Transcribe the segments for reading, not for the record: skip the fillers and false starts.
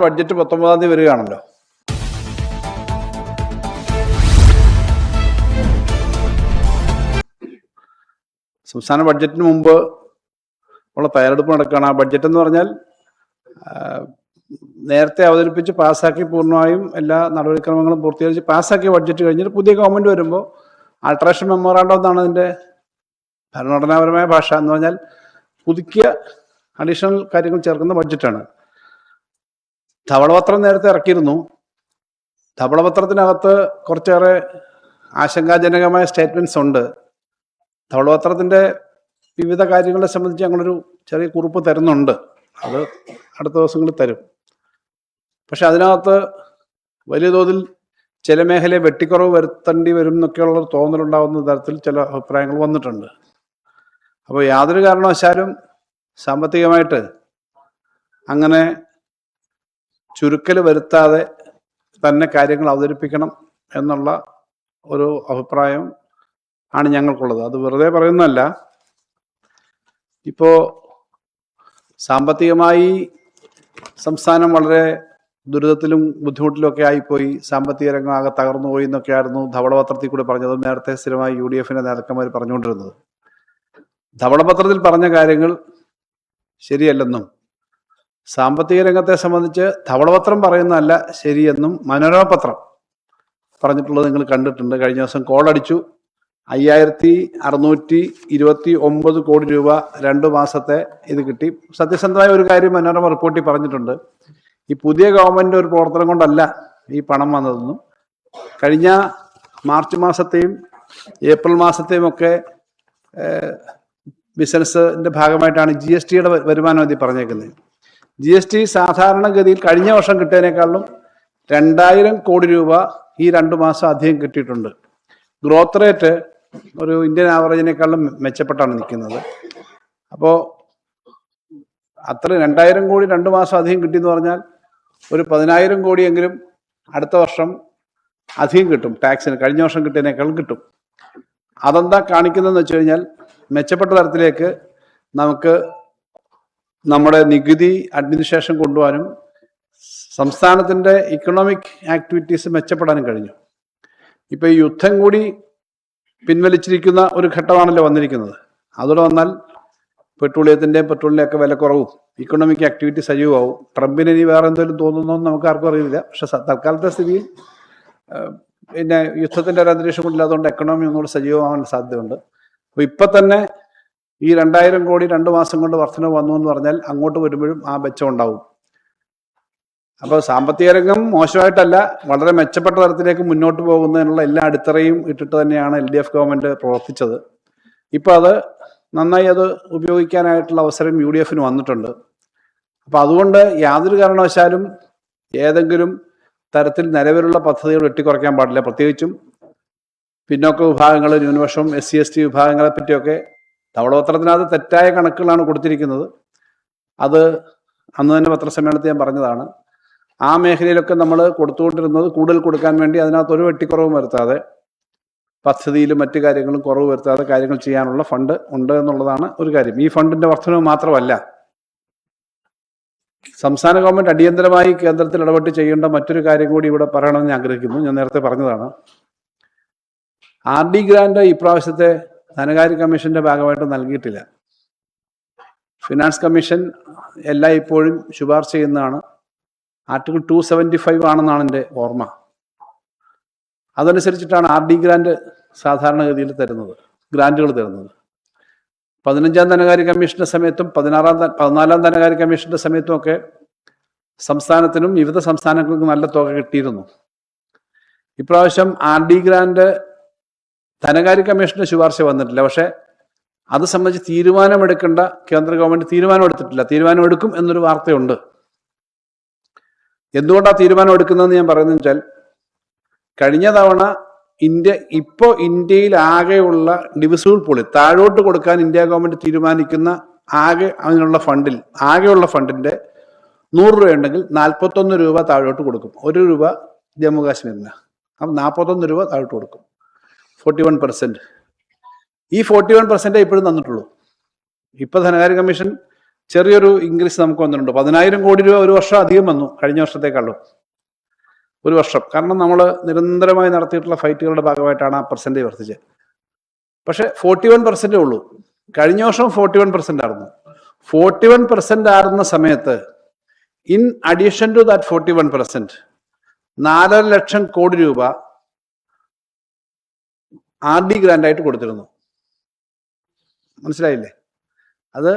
Budget 19-ാം തീയതി വരികയാണല്ലോ. സംസ്ഥാന ബഡ്ജറ്റിന് മുമ്പ് ഉള്ള തയ്യാറെടുപ്പ് നടക്കുകയാണ്. ആ ബഡ്ജറ്റ് എന്ന് പറഞ്ഞാൽ നേരത്തെ അവതരിപ്പിച്ച് പാസ്സാക്കി പൂർണ്ണമായും എല്ലാ നടപടിക്രമങ്ങളും പൂർത്തീകരിച്ച് പാസ്സാക്കിയ ബഡ്ജറ്റ് കഴിഞ്ഞിട്ട് പുതിയ ഗവൺമെന്റ് വരുമ്പോൾ ആൾട്രേഷൻ മെമ്മോറാണ്ടം എന്നാണ് അതിൻ്റെ ഭരണഘടനാപരമായ ഭാഷ. എന്ന് പറഞ്ഞാൽ പുതുക്കിയ അഡീഷണൽ കാര്യങ്ങൾ ചേർക്കുന്ന ബഡ്ജറ്റാണ്. ധവളപത്രം നേരത്തെ ഇറക്കിയിരുന്നു. ധവളപത്രത്തിനകത്ത് കുറച്ചേറെ ആശങ്കാജനകമായ സ്റ്റേറ്റ്മെന്റ്സ് ഉണ്ട്. ധവളപത്രത്തിൻ്റെ വിവിധ കാര്യങ്ങളെ സംബന്ധിച്ച് ഞങ്ങളൊരു ചെറിയ കുറിപ്പ് തരുന്നുണ്ട്. അത് അടുത്ത ദിവസങ്ങളിൽ തരും. പക്ഷെ അതിനകത്ത് വലിയ തോതിൽ ചില മേഖലയെ വെട്ടിക്കുറവ് വരുത്തേണ്ടി വരും എന്നൊക്കെയുള്ള തോന്നലുണ്ടാകുന്ന തരത്തിൽ ചില അഭിപ്രായങ്ങൾ വന്നിട്ടുണ്ട്. അപ്പോൾ യാതൊരു കാരണവശാലും സാമ്പത്തികമായിട്ട് അങ്ങനെ ചുരുക്കൽ വരുത്താതെ തന്നെ കാര്യങ്ങൾ അവതരിപ്പിക്കണം എന്നുള്ള ഒരു അഭിപ്രായം ആണ് ഞങ്ങൾക്കുള്ളത്. അത് വെറുതെ പറയുന്നതല്ല. ഇപ്പോൾ സാമ്പത്തികമായി സംസ്ഥാനം വളരെ ദുരിതത്തിലും ബുദ്ധിമുട്ടിലും ഒക്കെ ആയിപ്പോയി. സാമ്പത്തിക രംഗം ആകെ തകർന്നു പോയി എന്നൊക്കെയായിരുന്നു ധവളപത്രത്തിൽ കൂടെ പറഞ്ഞത്. നേരത്തെ സ്ഥിരമായി UDF നേതാക്കന്മാർ പറഞ്ഞുകൊണ്ടിരുന്നത്. ധവളപത്രത്തിൽ പറഞ്ഞ കാര്യങ്ങൾ ശരിയല്ലെന്നും സാമ്പത്തിക രംഗത്തെ സംബന്ധിച്ച് ധവളപത്രം പറയുന്നതല്ല ശരിയെന്നും മനോരമ പത്രം പറഞ്ഞിട്ടുള്ളത് നിങ്ങൾ കണ്ടിട്ടുണ്ട്. കഴിഞ്ഞ ദിവസം കോളടിച്ചു. 5629 കോടി രൂപ 2 മാസത്തെ ഇത് കിട്ടി. സത്യസന്ധമായ ഒരു കാര്യം മനോരമ റിപ്പോർട്ടിൽ പറഞ്ഞിട്ടുണ്ട്. ഈ പുതിയ ഗവൺമെന്റ് ഒരു പ്രവർത്തനം കൊണ്ടല്ല ഈ പണം വന്നതെന്നും കഴിഞ്ഞ മാർച്ച് മാസത്തെയും ഏപ്രിൽ മാസത്തെയും ഒക്കെ ബിസിനസിന്റെ ഭാഗമായിട്ടാണ് GSTയുടെ വരുമാനം ഇതിൽ പറഞ്ഞേക്കുന്നത്. GST സാധാരണഗതിയിൽ കഴിഞ്ഞ വർഷം കിട്ടിയതിനേക്കാളും 2000 കോടി രൂപ ഈ 2 മാസം അധികം കിട്ടിയിട്ടുണ്ട്. ഗ്രോത്ത് റേറ്റ് ഒരു ഇന്ത്യൻ ആവറേജിനേക്കാളും മെച്ചപ്പെട്ടാണ് നിൽക്കുന്നത്. അപ്പോൾ അത്ര 2000 കോടി 2 മാസം അധികം കിട്ടിയെന്ന് പറഞ്ഞാൽ ഒരു 10000 കോടിയെങ്കിലും അടുത്ത വർഷം അധികം കിട്ടും. ടാക്സിന് കഴിഞ്ഞ വർഷം കിട്ടിയതിനേക്കാളും കിട്ടും. അതെന്താ കാണിക്കുന്നതെന്ന് വെച്ച് കഴിഞ്ഞാൽ മെച്ചപ്പെട്ട തരത്തിലേക്ക് നമുക്ക് നമ്മുടെ നികുതി അഡ്മിനിസ്ട്രേഷൻ കൊണ്ടുപോകാനും സംസ്ഥാനത്തിൻ്റെ ഇക്കണോമിക് ആക്ടിവിറ്റീസ് മെച്ചപ്പെടാനും കഴിഞ്ഞു. ഇപ്പം ഈ യുദ്ധം കൂടി പിൻവലിച്ചിരിക്കുന്ന ഒരു ഘട്ടമാണല്ലോ വന്നിരിക്കുന്നത്. അതോടെ വന്നാൽ പെട്രോളിൻ്റെയൊക്കെ വില കുറവും ഇക്കണോമിക് ആക്ടിവിറ്റി സജീവമാവും. ട്രംപിന് ഇനി വേറെ എന്തെങ്കിലും തോന്നുന്നതെന്ന് നമുക്ക് ആർക്കും അറിയില്ല. പക്ഷെ തൽക്കാലത്തെ സ്ഥിതിയിൽ പിന്നെ യുദ്ധത്തിൻ്റെ ഒരു അന്തരീക്ഷം കൊണ്ടില്ലാത്തതുകൊണ്ട് എക്കണോമി ഒന്നുകൂടി സജീവമാകാൻ സാധ്യതയുണ്ട്. അപ്പോൾ ഇപ്പം തന്നെ ഈ 2000 കോടി 2 മാസം കൊണ്ട് വർധന വന്നു എന്ന് പറഞ്ഞാൽ അങ്ങോട്ട് വരുമ്പോഴും ആ മെച്ചം ഉണ്ടാവും. അപ്പോൾ സാമ്പത്തിക രംഗം മോശമായിട്ടല്ല, വളരെ മെച്ചപ്പെട്ട തരത്തിലേക്ക് മുന്നോട്ട് പോകുന്നതിനുള്ള എല്ലാ അടിത്തറയും ഇട്ടിട്ട് തന്നെയാണ് LDF ഗവൺമെന്റ് പ്രവർത്തിച്ചത്. ഇപ്പം അത് നന്നായി അത് ഉപയോഗിക്കാനായിട്ടുള്ള അവസരം UDFന് വന്നിട്ടുണ്ട്. അപ്പം അതുകൊണ്ട് യാതൊരു കാരണവശാലും ഏതെങ്കിലും തരത്തിൽ നിലവിലുള്ള പദ്ധതികൾ വെട്ടിക്കുറയ്ക്കാൻ പാടില്ല. പ്രത്യേകിച്ചും പിന്നോക്ക വിഭാഗങ്ങൾ, ന്യൂനപക്ഷം, SC ST വിഭാഗങ്ങളെ പറ്റിയൊക്കെ ധവളപത്രത്തിനകത്ത് തെറ്റായ കണക്കുകളാണ് കൊടുത്തിരിക്കുന്നത്. അത് അന്ന് തന്നെ പത്രസമ്മേളനത്തിൽ ഞാൻ പറഞ്ഞതാണ്. ആ മേഖലയിലൊക്കെ നമ്മൾ കൊടുത്തുകൊണ്ടിരുന്നത് കൂടുതൽ കൊടുക്കാൻ വേണ്ടി അതിനകത്ത് ഒരു വെട്ടിക്കുറവും വരുത്താതെ പദ്ധതിയിലും മറ്റു കാര്യങ്ങളും കുറവ് വരുത്താതെ കാര്യങ്ങൾ ചെയ്യാനുള്ള ഫണ്ട് ഉണ്ട് എന്നുള്ളതാണ് ഒരു കാര്യം. ഈ ഫണ്ടിന്റെ വർധനവ് മാത്രമല്ല, സംസ്ഥാന ഗവൺമെന്റ് അടിയന്തരമായി കേന്ദ്രത്തിൽ ഇടപെട്ട് ചെയ്യേണ്ട മറ്റൊരു കാര്യം കൂടി ഇവിടെ പറയണമെന്ന് ഞാൻ ആഗ്രഹിക്കുന്നു. ഞാൻ നേരത്തെ പറഞ്ഞതാണ്. RD ഗ്രാന്റ് ഇപ്രാവശ്യത്തെ ധനകാര്യ കമ്മീഷന്റെ ഭാഗമായിട്ട് നൽകിയിട്ടില്ല. ഫിനാൻസ് കമ്മീഷൻ എല്ലാം ഇപ്പോഴും ശുപാർശ ചെയ്യുന്നതാണ്. ആർട്ടിക്കിൾ 275 ആണെന്നാണ് എൻ്റെ ഓർമ്മ. അതനുസരിച്ചിട്ടാണ് RD ഗ്രാന്റ് സാധാരണഗതിയിൽ ഗ്രാന്റുകൾ തരുന്നത്. 15-ാം ധനകാര്യ കമ്മീഷന്റെ സമയത്തും 14-ാം ധനകാര്യ കമ്മീഷന്റെ സമയത്തും ഒക്കെ സംസ്ഥാനത്തിനും വിവിധ സംസ്ഥാനങ്ങൾക്കും നല്ല തുക കിട്ടിയിരുന്നു. ഇപ്രാവശ്യം RD ഗ്രാന്റ് ധനകാര്യ കമ്മീഷന്റെ ശുപാർശ വന്നിട്ടില്ല. പക്ഷെ അത് സംബന്ധിച്ച് തീരുമാനമെടുക്കേണ്ട കേന്ദ്ര ഗവൺമെന്റ് തീരുമാനമെടുത്തിട്ടില്ല. തീരുമാനമെടുക്കും എന്നൊരു വാർത്തയുണ്ട്. എന്തുകൊണ്ടാണ് തീരുമാനം എടുക്കുന്നതെന്ന് ഞാൻ പറയുന്നത് വെച്ചാൽ, കഴിഞ്ഞ തവണ ഇന്ത്യയിൽ ആകെയുള്ള ഡിവിസിബിൾ പൂളിൽ താഴോട്ട് കൊടുക്കാൻ ഇന്ത്യ ഗവൺമെന്റ് തീരുമാനിക്കുന്ന അതിനുള്ള ആകെയുള്ള ഫണ്ടിന്റെ 100 രൂപ ഉണ്ടെങ്കിൽ 41 രൂപ താഴോട്ട് കൊടുക്കും. 1 രൂപ ജമ്മു കാശ്മീരിന്. അപ്പം 41 രൂപ താഴോട്ട് കൊടുക്കും. 41%. ഈ 41% ഇപ്പോഴും തന്നിട്ടുള്ളൂ. ഇപ്പൊ ധനകാര്യ കമ്മീഷൻ ചെറിയൊരു ഇൻക്രീസ് നമുക്ക് വന്നിട്ടുണ്ട്. 10,000 കോടി രൂപ ഒരു വർഷം അധികം വന്നു കഴിഞ്ഞ വർഷത്തെക്കാളും, ഒരു വർഷം. കാരണം നമ്മൾ നിരന്തരമായി നടത്തിയിട്ടുള്ള ഫൈറ്റുകളുടെ ഭാഗമായിട്ടാണ് ആ പെർസെൻറ്റേജ് വർദ്ധിച്ചത്. പക്ഷെ 41% ഉള്ളൂ. കഴിഞ്ഞ വർഷം 41% ആയിരുന്നു. 41% ആയിരുന്ന സമയത്ത് in addition to that 41%, 4 lakh crore രൂപ RD ഗ്രാൻഡായിട്ട് കൊടുത്തിരുന്നു. മനസ്സിലായില്ലേ? അത്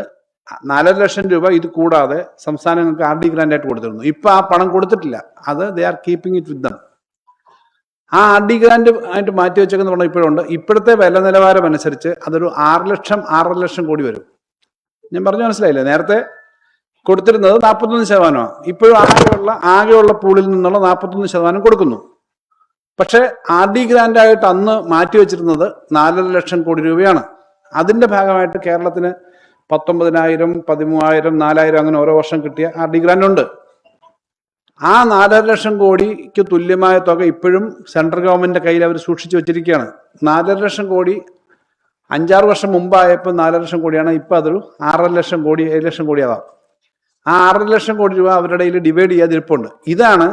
4 ലക്ഷം രൂപ ഇത് കൂടാതെ സംസ്ഥാനങ്ങൾക്ക് RD ഗ്രാൻഡായിട്ട് കൊടുത്തിരുന്നു. ഇപ്പൊ ആ പണം കൊടുത്തിട്ടില്ല. അത് they are keeping it with dum. ആ RD ഗ്രാൻഡ് ആയിട്ട് മാറ്റി വെച്ചേക്കുന്ന പണം ഇപ്പോഴുണ്ട്. ഇപ്പോഴത്തെ വില നിലവാരം അനുസരിച്ച് അതൊരു 6 ലക്ഷം കോടി വരും. ഞാൻ പറഞ്ഞു മനസ്സിലായില്ലേ? നേരത്തെ കൊടുത്തിരുന്നത് 41%. ഇപ്പോഴും ആകെയുള്ള പൂളിൽ നിന്നുള്ള 41% കൊടുക്കുന്നു. പക്ഷെ RD ഗ്രാൻഡായിട്ട് അന്ന് മാറ്റി വെച്ചിരുന്നത് 4 ലക്ഷം കോടി രൂപയാണ്. അതിന്റെ ഭാഗമായിട്ട് കേരളത്തിന് 19,000, 13,000, 4,000 അങ്ങനെ ഓരോ വർഷം കിട്ടിയ RD ഗ്രാൻഡ് ഉണ്ട്. ആ 4 ലക്ഷം കോടിക്ക് തുല്യമായ തുക ഇപ്പോഴും സെൻട്രൽ ഗവൺമെന്റിന്റെ കയ്യിൽ അവർ സൂക്ഷിച്ചു വെച്ചിരിക്കുകയാണ്. 4 ലക്ഷം കോടി 5-6 വർഷം മുമ്പായപ്പോൾ 4 ലക്ഷം കോടിയാണ്. ഇപ്പൊ അതൊരു 6 ലക്ഷം കോടി, 7 ലക്ഷം കോടി ആവാം. ആ 6 ലക്ഷം കോടി രൂപ അവരുടെ കയ്യിൽ ഡിവൈഡ് ചെയ്യാതിരിപ്പുണ്ട്. ഇതാണ്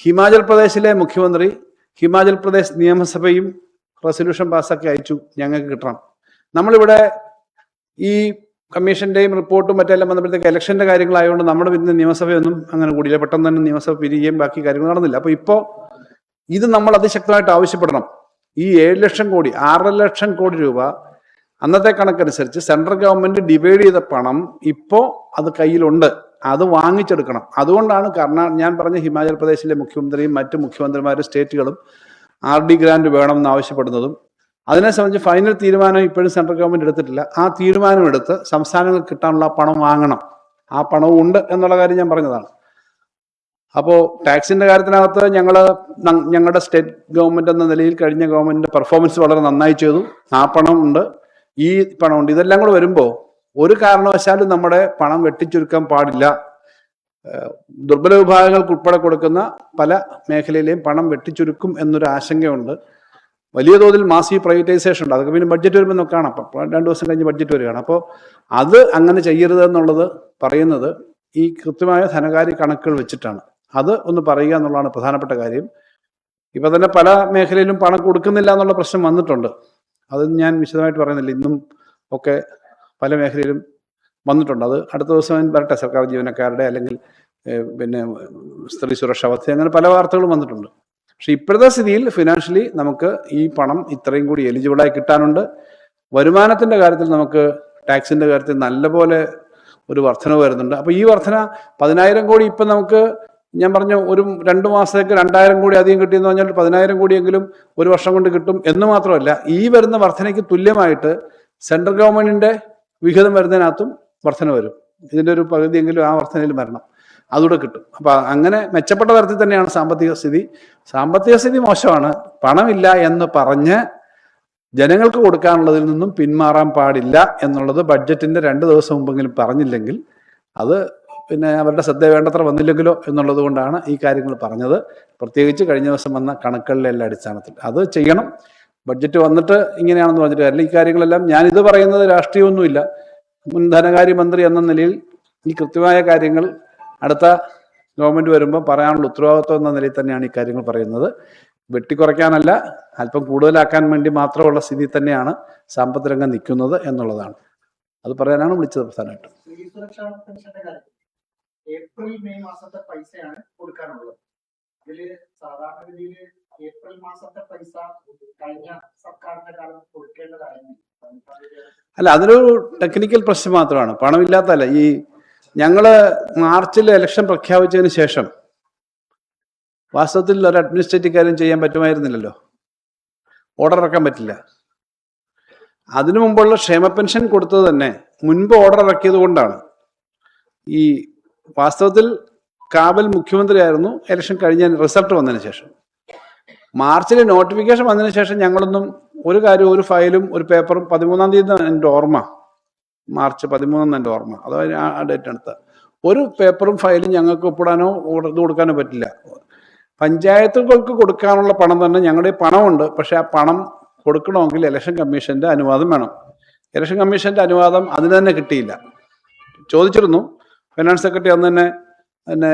ഹിമാചൽ പ്രദേശിലെ മുഖ്യമന്ത്രി ഹിമാചൽ പ്രദേശ് നിയമസഭയും റെസൊല്യൂഷൻ പാസ്സാക്കി അയച്ചു, ഞങ്ങൾക്ക് കിട്ടണം. നമ്മളിവിടെ ഈ കമ്മീഷന്റെയും റിപ്പോർട്ടും മറ്റെല്ലാം വന്നപ്പോഴത്തേക്ക് ഇലക്ഷന്റെ കാര്യങ്ങളായതുകൊണ്ട് നമ്മുടെ പിന്നെ നിയമസഭയൊന്നും അങ്ങനെ കൂടിയില്ല. പെട്ടെന്ന് തന്നെ നിയമസഭ പിരിയുകയും ബാക്കി കാര്യങ്ങൾ നടന്നില്ല. അപ്പൊ ഇപ്പോൾ ഇത് നമ്മൾ അതിശക്തമായിട്ട് ആവശ്യപ്പെടണം. ഈ 7 ലക്ഷം കോടി, 6 ലക്ഷം കോടി രൂപ അന്നത്തെ കണക്കനുസരിച്ച് സെൻട്രൽ ഗവൺമെന്റ് ഡിവൈഡ് ചെയ്ത പണം ഇപ്പോ അത് കയ്യിലുണ്ട്. അത് വാങ്ങിച്ചെടുക്കണം. അതുകൊണ്ടാണ് ഞാൻ പറഞ്ഞ ഹിമാചൽ പ്രദേശിലെ മുഖ്യമന്ത്രിയും മറ്റു മുഖ്യമന്ത്രിമാരും സ്റ്റേറ്റുകളും RD ഗ്രാൻഡ് വേണം എന്ന് ആവശ്യപ്പെടുന്നതും അതിനെ സംബന്ധിച്ച് ഫൈനൽ തീരുമാനം ഇപ്പോഴും സെൻട്രൽ ഗവൺമെന്റ് എടുത്തിട്ടില്ല. ആ തീരുമാനം എടുത്ത് സംസ്ഥാനങ്ങൾക്ക് കിട്ടാനുള്ള പണം വാങ്ങണം. ആ പണവും ഉണ്ട് എന്നുള്ള കാര്യം ഞാൻ പറഞ്ഞതാണ്. അപ്പോൾ ടാക്സിന്റെ കാര്യത്തിനകത്ത് ഞങ്ങളുടെ സ്റ്റേറ്റ് ഗവൺമെന്റ് എന്ന നിലയിൽ കഴിഞ്ഞ ഗവൺമെന്റിന്റെ പെർഫോമൻസ് വളരെ നന്നായി ചെയ്തു. ആ പണം ഉണ്ട്, ഈ പണമുണ്ട്. ഇതെല്ലാം കൂടെ വരുമ്പോൾ ഒരു കാരണവശാലും നമ്മുടെ പണം വെട്ടിച്ചുരുക്കാൻ പാടില്ല. ദുർബല വിഭാഗങ്ങൾക്ക് ഉൾപ്പെടെ കൊടുക്കുന്ന പല മേഖലയിലെയും പണം വെട്ടിച്ചുരുക്കും എന്നൊരു ആശങ്കയുണ്ട്. വലിയ തോതിൽ മാസീവ് പ്രൈവറ്റൈസേഷൻ ഉണ്ട്. അതൊക്കെ പിന്നെ ബഡ്ജറ്റ് വരുമ്പോൾ നമുക്ക് കാണാം. 2 ദിവസം കഴിഞ്ഞ് ബഡ്ജറ്റ് വരികയാണ്. അപ്പോൾ അത് അങ്ങനെ ചെയ്യരുത് എന്നുള്ളത് പറയുന്നത് ഈ കൃത്യമായ ധനകാര്യ കണക്കുകൾ വെച്ചിട്ടാണ്. അത് ഒന്ന് പറയുക എന്നുള്ളതാണ് പ്രധാനപ്പെട്ട കാര്യം. ഇപ്പൊ തന്നെ പല മേഖലയിലും പണം കൊടുക്കുന്നില്ല എന്നുള്ള പ്രശ്നം വന്നിട്ടുണ്ട്. അത് ഞാൻ വിശദമായിട്ട് പറയുന്നില്ല. ഇന്നും ഒക്കെ പല മേഖലയിലും വന്നിട്ടുണ്ട്. അത് അടുത്ത ദിവസം വരട്ടെ. സർക്കാർ ജീവനക്കാരുടെ അല്ലെങ്കിൽ പിന്നെ സ്ത്രീ സുരക്ഷാ പദ്ധതി, അങ്ങനെ പല വാർത്തകളും വന്നിട്ടുണ്ട്. പക്ഷെ ഇപ്പോഴത്തെ സ്ഥിതിയിൽ ഫിനാൻഷ്യലി നമുക്ക് ഈ പണം ഇത്രയും കൂടി എലിജിബിളായി കിട്ടാനുണ്ട്. വരുമാനത്തിന്റെ കാര്യത്തിൽ നമുക്ക് ടാക്സിന്റെ കാര്യത്തിൽ നല്ലപോലെ ഒരു വർധന വരുന്നുണ്ട്. അപ്പൊ ഈ വർധന 10,000 കോടി ഇപ്പം നമുക്ക്, ഞാൻ പറഞ്ഞു ഒരു 2 മാസത്തേക്ക് 2,000 കോടി അധികം കിട്ടിയെന്ന് പറഞ്ഞാൽ 10,000 കോടിയെങ്കിലും ഒരു വർഷം കൊണ്ട് കിട്ടും എന്ന് മാത്രമല്ല, ഈ വരുന്ന വർധനയ്ക്ക് തുല്യമായിട്ട് സെൻട്രൽ ഗവൺമെന്റിന്റെ വിഹിതം വരുന്നതിനകത്തും വർധന വരും. ഇതിന്റെ ഒരു പകുതിയെങ്കിലും ആ വർധനയിൽ വരണം, അതുകൂടെ കിട്ടും. അപ്പൊ അങ്ങനെ മെച്ചപ്പെട്ട തരത്തിൽ തന്നെയാണ് സാമ്പത്തിക സ്ഥിതി മോശമാണ്. പണമില്ല എന്ന് പറഞ്ഞ് ജനങ്ങൾക്ക് കൊടുക്കാനുള്ളതിൽ നിന്നും പിന്മാറാൻ പാടില്ല എന്നുള്ളത് ബഡ്ജറ്റിന്റെ 2 ദിവസം മുമ്പെങ്കിലും പറഞ്ഞില്ലെങ്കിൽ അത് പിന്നെ അവരുടെ ശ്രദ്ധ വേണ്ടത്ര വന്നില്ലെങ്കിലോ എന്നുള്ളത് കൊണ്ടാണ് ഈ കാര്യങ്ങൾ പറഞ്ഞത്. പ്രത്യേകിച്ച് കഴിഞ്ഞ ദിവസം വന്ന കണക്കുകളിലെ എല്ലാ അടിസ്ഥാനത്തിൽ അത് ചെയ്യണം. ബഡ്ജറ്റ് വന്നിട്ട് ഇങ്ങനെയാണെന്ന് പറഞ്ഞിട്ട് കാര്യമില്ല. ഈ കാര്യങ്ങളെല്ലാം ഞാനിത് പറയുന്നത് രാഷ്ട്രീയമൊന്നുമില്ല. മുൻ ധനകാര്യമന്ത്രി എന്ന നിലയിൽ ഈ കൃത്യമായ കാര്യങ്ങൾ അടുത്ത ഗവൺമെന്റ് വരുമ്പോൾ പറയാനുള്ള ഉത്തരവാദിത്വം എന്ന നിലയിൽ തന്നെയാണ് ഈ കാര്യങ്ങൾ പറയുന്നത്. വെട്ടിക്കുറയ്ക്കാനല്ല, അല്പം കൂടുതലാക്കാൻ വേണ്ടി മാത്രമുള്ള സ്ഥിതി തന്നെയാണ് സാമ്പത്തിക രംഗം നിൽക്കുന്നത് എന്നുള്ളതാണ്. അത് പറയാനാണ് വിളിച്ചത് പ്രധാനമായിട്ടും. ഏപ്രിൽ മെയ് മാസത്തെ പൈസയാണ് കൊടുക്കാനുള്ളത്. അതില് സാധാരണഗതിയിൽ ഏപ്രിൽ മാസത്തെ പൈസ കഴിഞ്ഞ സർക്കാരിന്റെ കാലത്ത് കൊടുക്കേണ്ടതായിരുന്നു. അല്ല, അതൊരു ടെക്നിക്കൽ പ്രശ്നം മാത്രമാണ്, പണമില്ലാത്തല്ല. ഈ ഞങ്ങള് മാർച്ചിൽ ഇലക്ഷൻ പ്രഖ്യാപിച്ചതിന് ശേഷം വാസ്തവത്തിൽ ഒരു അഡ്മിനിസ്ട്രേറ്റീവ് കാര്യം ചെയ്യാൻ പറ്റുമായിരുന്നില്ലല്ലോ, ഓർഡർ ഇറക്കാൻ പറ്റില്ല. അതിനു മുമ്പുള്ള ക്ഷേമ പെൻഷൻ കൊടുത്തത് തന്നെ മുൻപ് ഓർഡർ ഇറക്കിയത് കൊണ്ടാണ്. ഈ വാസ്തവത്തിൽ കാബൽ മുഖ്യമന്ത്രിയായിരുന്നു ഇലക്ഷൻ കഴിഞ്ഞ റിസൾട്ട് വന്നതിന് ശേഷം. മാർച്ചിൽ നോട്ടിഫിക്കേഷൻ വന്നതിന് ശേഷം ഞങ്ങളൊന്നും ഒരു കാര്യവും, ഒരു ഫയലും ഒരു പേപ്പറും 13-ാം തീയതി എൻ്റെ ഓർമ്മ, മാർച്ച് 13 എൻ്റെ ഓർമ്മ, അതായത് ആ ഡേറ്റ് എടുത്ത ഒരു പേപ്പറും ഫയലും ഞങ്ങൾക്ക് ഒപ്പിടാനോ ഇത് കൊടുക്കാനോ പറ്റില്ല. പഞ്ചായത്തുകൾക്ക് കൊടുക്കാനുള്ള പണം തന്നെ ഞങ്ങളുടെ പണമുണ്ട്. പക്ഷെ ആ പണം കൊടുക്കണമെങ്കിൽ ഇലക്ഷൻ കമ്മീഷന്റെ അനുവാദം വേണം. ഇലക്ഷൻ കമ്മീഷന്റെ അനുവാദം അതിന് തന്നെ കിട്ടിയില്ല. ചോദിച്ചിരുന്നു. ഫൈനാൻസ് സെക്രട്ടറി അന്ന് തന്നെ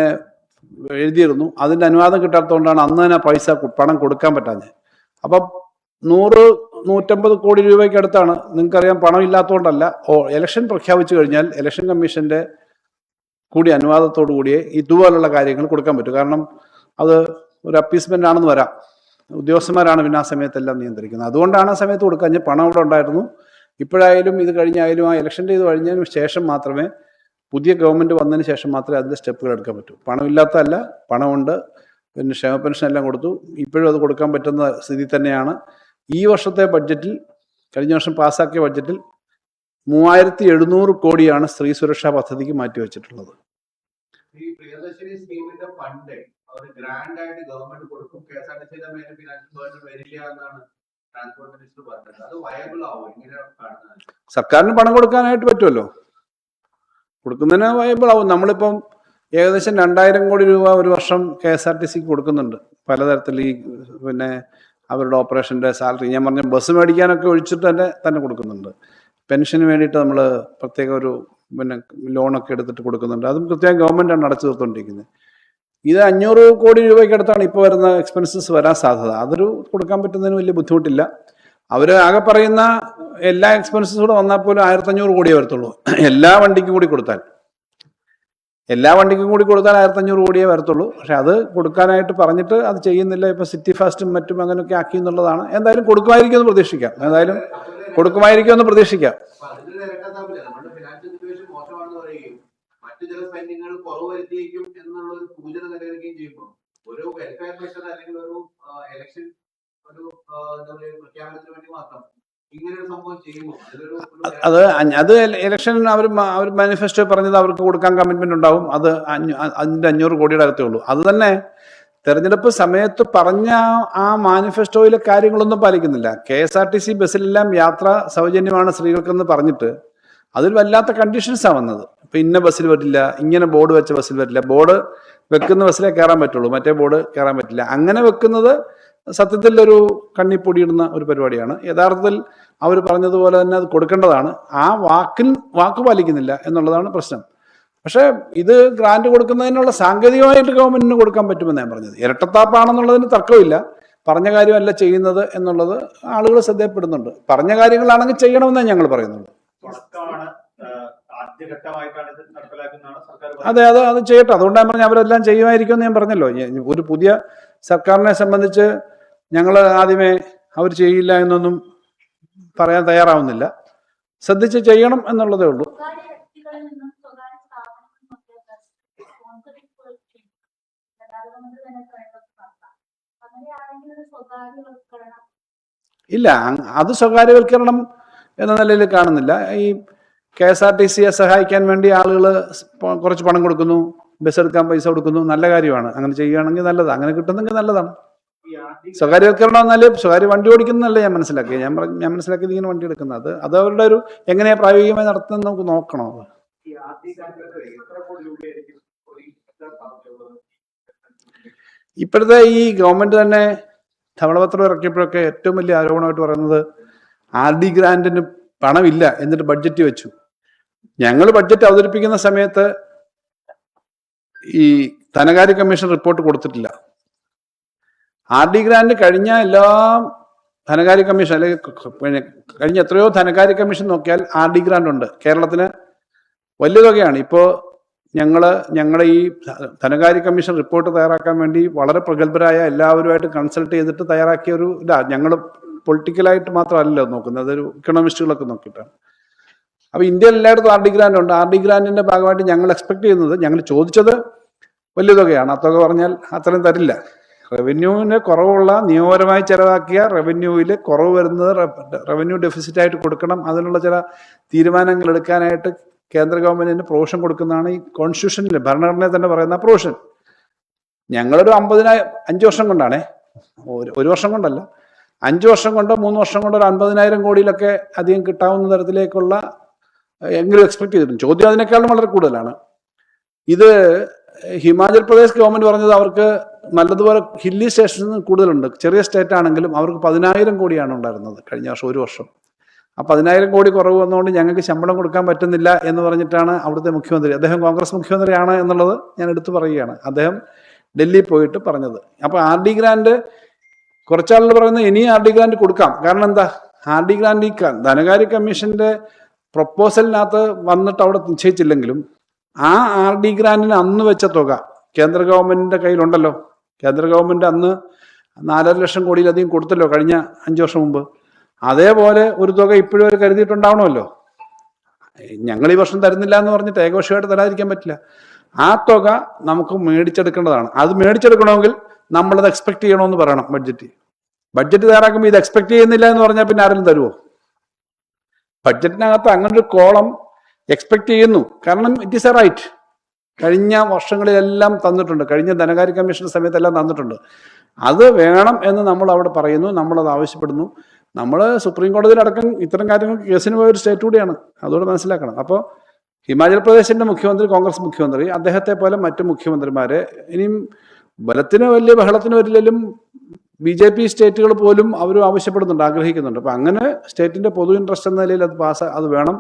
എഴുതിയിരുന്നു. അതിൻ്റെ അനുവാദം കിട്ടാത്തതുകൊണ്ടാണ് അന്ന് തന്നെ പണം കൊടുക്കാൻ പറ്റാഞ്ഞത്. അപ്പം 100-150 കോടി രൂപയ്ക്ക് അടുത്താണ്. നിങ്ങൾക്കറിയാം, പണം ഇല്ലാത്തതുകൊണ്ടല്ല. ഇലക്ഷൻ പ്രഖ്യാപിച്ചു കഴിഞ്ഞാൽ ഇലക്ഷൻ കമ്മീഷന്റെ കൂടി അനുവാദത്തോടു കൂടിയേ ഇതുപോലുള്ള കാര്യങ്ങൾ കൊടുക്കാൻ പറ്റും. കാരണം അത് ഒരു അപ്പീസ്മെന്റ് ആണെന്ന് വരാം. ഉദ്യോഗസ്ഥന്മാരാണ് പിന്നെ ആ സമയത്തെല്ലാം നിയന്ത്രിക്കുന്നത്. അതുകൊണ്ടാണ് ആ സമയത്ത് കൊടുക്കാൻ. പണം അവിടെ ഉണ്ടായിരുന്നു. ഇപ്പോഴായാലും ഇത് കഴിഞ്ഞായാലും ആ ഇലക്ഷൻ്റെ ഇത് കഴിഞ്ഞതിന് ശേഷം മാത്രമേ, പുതിയ ഗവൺമെന്റ് വന്നതിന് ശേഷം മാത്രമേ അതിൻ്റെ സ്റ്റെപ്പുകൾ എടുക്കാൻ പറ്റൂ. പണമില്ലാത്തതല്ല, പണമുണ്ട്. പിന്നെ ക്ഷേമ പെൻഷൻ എല്ലാം കൊടുത്തു. ഇപ്പോഴും അത് കൊടുക്കാൻ പറ്റുന്ന സ്ഥിതി തന്നെയാണ്. ഈ വർഷത്തെ ബഡ്ജറ്റിൽ, കഴിഞ്ഞ വർഷം പാസ്സാക്കിയ ബഡ്ജറ്റിൽ 3700 കോടിയാണ് സ്ത്രീ സുരക്ഷാ പദ്ധതിക്ക് മാറ്റിവെച്ചിട്ടുള്ളത്. ഈ പ്രിയദർശിനി സ്കീമിന്റെ ഫണ്ട് ഒരു ഗ്രാൻഡ് ആയിട്ട് ഗവൺമെന്റ് കൊടുക്കും, KSRTCയുടെ മേലെ ഫിനാൻഷ്യൽ ബർഡൻ വരില്ല എന്നാണ് ട്രാൻസ്പോർട്ട് മിനിസ്റ്റർ പറഞ്ഞത്. അത് വയബിൾ ആവും? എങ്ങനെയാണ് കാണുന്നത്? സർക്കാരിന് പണം കൊടുക്കാനായിട്ട് പറ്റുമല്ലോ, കൊടുക്കുന്നതിന് വയബിൾ ആവും. നമ്മളിപ്പം ഏകദേശം 2000 കോടി രൂപ ഒരു വർഷം KSRTCക്ക് കൊടുക്കുന്നുണ്ട്. പലതരത്തിൽ ഈ പിന്നെ അവരുടെ ഓപ്പറേഷൻ്റെ സാലറി, ഞാൻ പറഞ്ഞ ബസ് മേടിക്കാനൊക്കെ ഒഴിച്ചിട്ട് തന്നെ കൊടുക്കുന്നുണ്ട്. പെൻഷന് വേണ്ടിയിട്ട് നമ്മൾ പ്രത്യേക ഒരു പിന്നെ ലോണൊക്കെ എടുത്തിട്ട് കൊടുക്കുന്നുണ്ട്. അതും കൃത്യമായി ഗവൺമെൻറ്റാണ് അടച്ചു തീർത്തുകൊണ്ടിരിക്കുന്നത്. ഇത് 500 കോടി രൂപയ്ക്കടുത്താണ് ഇപ്പോൾ വരുന്ന എക്സ്പെൻസസ് വരാൻ സാധ്യത. അതൊരു കൊടുക്കാൻ പറ്റുന്നതിന് വലിയ ബുദ്ധിമുട്ടില്ല. അവർ ആകെ പറയുന്ന എല്ലാ എക്സ്പെൻസസും കൂടെ വന്നാൽ പോലും 1500 കോടിയേ വരത്തുള്ളൂ. എല്ലാ വണ്ടിക്കും കൂടി കൊടുത്താൽ 1500 കോടിയേ വരത്തുള്ളൂ. പക്ഷെ അത് കൊടുക്കാനായിട്ട് പറഞ്ഞിട്ട് അത് ചെയ്യുന്നില്ല. ഇപ്പൊ സിറ്റി ഫാസ്റ്റും മറ്റും അങ്ങനെയൊക്കെ ആക്കി എന്നുള്ളതാണ്. എന്തായാലും കൊടുക്കുമായിരിക്കുമെന്ന് പ്രതീക്ഷിക്കാം. മറ്റു ചില സ്പെൻഡിങ്ങുകൾ കുറവ് വരുത്തിയേക്കും എന്നുള്ള ഒരു സൂചന നിലനിൽക്കുകയും ചെയ്യുമ്പോൾ ഒരു വെൽഫെയർ മെഷർ അല്ലെങ്കിൽ ഒരു ഇലക്ഷൻ ഒരു എന്താ പറയുക പ്രഖ്യാപനത്തിന് വേണ്ടി മാത്രം ഇങ്ങനൊരു സംഭവം ചെയ്യുമ്പോൾ അത് ഇലക്ഷൻ അവർ മാനിഫെസ്റ്റോ പറഞ്ഞത് അവർക്ക് കൊടുക്കാൻ കമ്മിറ്റ്മെന്റ് ഉണ്ടാവും. അതിന്റെ 500 കോടിയുടെ അകത്തേ ഉള്ളൂ. അത് തന്നെ തെരഞ്ഞെടുപ്പ് സമയത്ത് പറഞ്ഞ ആ മാനിഫെസ്റ്റോയിലെ കാര്യങ്ങളൊന്നും പാലിക്കുന്നില്ല. KSRTC ബസ്സിലെല്ലാം യാത്ര സൗജന്യമാണ് സ്ത്രീകൾക്കെന്ന് പറഞ്ഞിട്ട് അതിൽ വല്ലാത്ത കണ്ടീഷൻസാണ് വന്നത്. ഇപ്പൊ ഇന്ന ബസ്സിൽ പറ്റില്ല, ഇങ്ങനെ ബോർഡ് വെച്ച ബസ്സിൽ പറ്റില്ല, ബോർഡ് വെക്കുന്ന ബസ്സിലേ കയറാൻ പറ്റുള്ളൂ, മറ്റേ ബോർഡ് കയറാൻ പറ്റില്ല. അങ്ങനെ വെക്കുന്നത് സത്യത്തിൽ ഒരു കണ്ണിപ്പൊടിയിടുന്ന ഒരു പരിപാടിയാണ്. യഥാർത്ഥത്തിൽ അവർ പറഞ്ഞതുപോലെ തന്നെ അത് കൊടുക്കേണ്ടതാണ്. ആ വാക്ക് പാലിക്കുന്നില്ല എന്നുള്ളതാണ് പ്രശ്നം. പക്ഷെ ഇത് ഗ്രാന്റ് കൊടുക്കുന്നതിനുള്ള സാങ്കേതികമായിട്ട് ഗവൺമെന്റിന് കൊടുക്കാൻ പറ്റുമെന്ന് ഞാൻ പറഞ്ഞത്. ഇരട്ടത്താപ്പാണെന്നുള്ളതിന് തർക്കമില്ല. പറഞ്ഞ കാര്യമല്ല ചെയ്യുന്നത് എന്നുള്ളത് ആളുകൾ ശ്രദ്ധയപ്പെടുന്നുണ്ട്. പറഞ്ഞ കാര്യങ്ങളാണെങ്കിൽ ചെയ്യണമെന്നേ ഞങ്ങൾ പറയുന്നുള്ളൂ. അതെ, അത് ചെയ്യട്ടെ. അതുകൊണ്ടാണ് പറഞ്ഞ അവരെല്ലാം ചെയ്യുമായിരിക്കും എന്ന് ഞാൻ പറഞ്ഞല്ലോ. ഒരു പുതിയ സർക്കാരിനെ സംബന്ധിച്ച് ഞങ്ങൾ ആദ്യമേ അവർ ചെയ്യില്ല എന്നൊന്നും പറയാൻ തയ്യാറാവുന്നില്ല. ശ്രദ്ധിച്ച് ചെയ്യണം എന്നുള്ളതേ ഉള്ളൂ. ഇല്ല, അത് സ്വകാര്യവൽക്കരണം എന്ന നിലയിൽ കാണുന്നില്ല. ഈ KSRTCയെ സഹായിക്കാൻ വേണ്ടി ആളുകൾ കുറച്ച് പണം കൊടുക്കുന്നു, ബസ് എടുക്കാൻ പൈസ കൊടുക്കുന്നു, നല്ല കാര്യമാണ്. അങ്ങനെ ചെയ്യുകയാണെങ്കിൽ നല്ലതാണ്. അങ്ങനെ കിട്ടുന്നെങ്കിൽ നല്ലതാണ്. സ്വകാര്യവൽക്കരണം എന്നാലും സ്വകാര്യ വണ്ടി ഓടിക്കുന്നതല്ല ഞാൻ മനസ്സിലാക്കിയത്. ഞാൻ മനസ്സിലാക്കിയത് ഇങ്ങനെ വണ്ടി എടുക്കുന്നത് അത് അവരുടെ ഒരു എങ്ങനെയാ പ്രായോഗികമായി നടത്തുന്നത് നമുക്ക് നോക്കണം. ഇപ്പോഴത്തെ ഈ ഗവൺമെന്റ് തന്നെ ധവളപത്രം ഇറക്കിയപ്പോഴൊക്കെ ഏറ്റവും വലിയ ആരോപണമായിട്ട് പറയുന്നത് RD ഗ്രാന്റിന് പണമില്ല, എന്നിട്ട് ബഡ്ജറ്റ് വെച്ചു. ഞങ്ങൾ ബഡ്ജറ്റ് അവതരിപ്പിക്കുന്ന സമയത്ത് ഈ ധനകാര്യ കമ്മീഷൻ റിപ്പോർട്ട് കൊടുത്തിട്ടില്ല. RD ഗ്രാന്റ് കഴിഞ്ഞ എല്ലാ ധനകാര്യ കമ്മീഷൻ അല്ലെങ്കിൽ കഴിഞ്ഞ എത്രയോ ധനകാര്യ കമ്മീഷൻ നോക്കിയാൽ RD ഗ്രാന്റ് ഉണ്ട്. കേരളത്തിന് വലിയ തുകയാണ്. ഇപ്പോൾ ഞങ്ങളുടെ ഈ ധനകാര്യ കമ്മീഷൻ റിപ്പോർട്ട് തയ്യാറാക്കാൻ വേണ്ടി വളരെ പ്രഗത്ഭരായ എല്ലാവരുമായിട്ട് കൺസൾട്ട് ചെയ്തിട്ട് തയ്യാറാക്കിയ ഒരു ഞങ്ങൾ പൊളിറ്റിക്കലായിട്ട് മാത്രമല്ലല്ലോ നോക്കുന്നത്, അതൊരു ഇക്കണോമിസ്റ്റുകളൊക്കെ നോക്കിയിട്ടാണ്. അപ്പോൾ ഇന്ത്യയിൽ എല്ലായിടത്തും RD ഗ്രാന്റ് ഉണ്ട്. RD ഗ്രാന്റിന്റെ ഭാഗമായിട്ട് ഞങ്ങൾ എക്സ്പെക്ട് ചെയ്യുന്നത്, ഞങ്ങൾ ചോദിച്ചത് വലിയ തുകയാണ്. ആ തുക പറഞ്ഞാൽ അത്രയും തരില്ല. റവന്യൂവിന് കുറവുള്ള, നിയമപരമായി ചെലവാക്കിയ റവന്യൂവിൽ കുറവ് വരുന്നത് റവന്യൂ ഡെഫിസിറ്റ് ആയിട്ട് കൊടുക്കണം. അതിനുള്ള ചില തീരുമാനങ്ങൾ എടുക്കാനായിട്ട് കേന്ദ്ര ഗവൺമെന്റിന് പ്രൊവിഷൻ കൊടുക്കുന്നതാണ് ഈ കോൺസ്റ്റിറ്റ്യൂഷനിൽ, ഭരണഘടനയിൽ തന്നെ പറയുന്ന പ്രൊവിഷൻ. ഞങ്ങളൊരു 5 വർഷം കൊണ്ടാണേ, ഒരു വർഷം കൊണ്ടല്ല, 5 വർഷം കൊണ്ടോ 3 വർഷം കൊണ്ടോ ഒരു 50,000 കോടിയിലൊക്കെ അധികം കിട്ടാവുന്ന തരത്തിലേക്കുള്ള എങ്കിലും എക്സ്പെക്ട് ചെയ്തിട്ടുണ്ട്. ചോദ്യം അതിനേക്കാളും വളരെ കൂടുതലാണ്. ഇത് ഹിമാചൽ പ്രദേശ് ഗവൺമെന്റ് പറഞ്ഞത് അവർക്ക് നല്ലതുപോലെ ഹില്ലി സ്റ്റേഷനിൽ കൂടുതലുണ്ട്. ചെറിയ സ്റ്റേറ്റ് ആണെങ്കിലും അവർക്ക് 10,000 കോടിയാണ് ഉണ്ടായിരുന്നത് കഴിഞ്ഞ വർഷം, ഒരു വർഷം. ആ 10,000 കോടി കുറവ് വന്നുകൊണ്ട് ഞങ്ങൾക്ക് ശമ്പളം കൊടുക്കാൻ പറ്റുന്നില്ല എന്ന് പറഞ്ഞിട്ടാണ് അവിടുത്തെ മുഖ്യമന്ത്രി, അദ്ദേഹം കോൺഗ്രസ് മുഖ്യമന്ത്രിയാണ് എന്നുള്ളത് ഞാൻ എടുത്തു പറയുകയാണ്, അദ്ദേഹം ഡൽഹി പോയിട്ട് പറഞ്ഞത്. അപ്പോൾ ആർ ഡി ഗ്രാൻഡ് കുറച്ചാളുകൾ പറയുന്നത് ഇനിയും ആർ ഡി ഗ്രാൻഡ് കൊടുക്കാം. കാരണം എന്താ, ആർ ഡി ഗ്രാൻഡ് ഈ ധനകാര്യ കമ്മീഷന്റെ പ്രപ്പോസലിനകത്ത് വന്നിട്ട് അവിടെ നിശ്ചയിച്ചില്ലെങ്കിലും ആ ആർ ഡി ഗ്രാൻഡിന് അന്ന് വെച്ച തുക കേന്ദ്ര ഗവൺമെന്റിന്റെ കയ്യിലുണ്ടല്ലോ. കേന്ദ്ര ഗവൺമെന്റ് അന്ന് 4.5 ലക്ഷം കോടിയിലധികം കൊടുത്തല്ലോ കഴിഞ്ഞ 5 വർഷം മുമ്പ്. അതേപോലെ ഒരു തുക ഇപ്പോഴും അവർ കരുതിയിട്ടുണ്ടാവണമല്ലോ. ഞങ്ങൾ ഈ വർഷം തരുന്നില്ല എന്ന് പറഞ്ഞിട്ട് ഏകപക്ഷമായിട്ട് തരാതിരിക്കാൻ പറ്റില്ല. ആ തുക നമുക്ക് മേടിച്ചെടുക്കേണ്ടതാണ്. അത് മേടിച്ചെടുക്കണമെങ്കിൽ നമ്മളത് എക്സ്പെക്ട് ചെയ്യണമെന്ന് പറയണം. ബഡ്ജറ്റ് തയ്യാറാക്കുമ്പോൾ ഇത് എക്സ്പെക്ട് ചെയ്യുന്നില്ല എന്ന് പറഞ്ഞാൽ പിന്നെ ആരെങ്കിലും തരുമോ? ബഡ്ജറ്റിനകത്ത് അങ്ങനൊരു കോളം എക്സ്പെക്ട് ചെയ്യുന്നു. കാരണം ഇറ്റ് ഈസ് എ റൈറ്റ്. കഴിഞ്ഞ വർഷങ്ങളിലെല്ലാം തന്നിട്ടുണ്ട്, കഴിഞ്ഞ ധനകാര്യ കമ്മീഷന്റെ സമയത്തെല്ലാം തന്നിട്ടുണ്ട്. അത് വേണം എന്ന് നമ്മൾ അവിടെ പറയുന്നു, നമ്മളത് ആവശ്യപ്പെടുന്നു. നമ്മൾ സുപ്രീം കോടതിയിലടക്കം ഇത്തരം കാര്യങ്ങൾ കേസിന് പോയ ഒരു സ്റ്റേറ്റ് കൂടിയാണ്, അതുകൊണ്ട് മനസ്സിലാക്കണം. അപ്പോൾ ഹിമാചൽ പ്രദേശിന്റെ മുഖ്യമന്ത്രി, കോൺഗ്രസ് മുഖ്യമന്ത്രി, അദ്ദേഹത്തെ പോലെ മറ്റു മുഖ്യമന്ത്രിമാരെ ഇനിയും ബലത്തിന് വലിയ ബഹളത്തിന് വരില്ലെങ്കിലും BJP സ്റ്റേറ്റുകൾ പോലും അവർ ആവശ്യപ്പെടുന്നുണ്ട്, ആഗ്രഹിക്കുന്നുണ്ട്. അപ്പം അങ്ങനെ സ്റ്റേറ്റിന്റെ പൊതു ഇൻട്രസ്റ്റ് എന്ന നിലയിൽ അത് വേണം.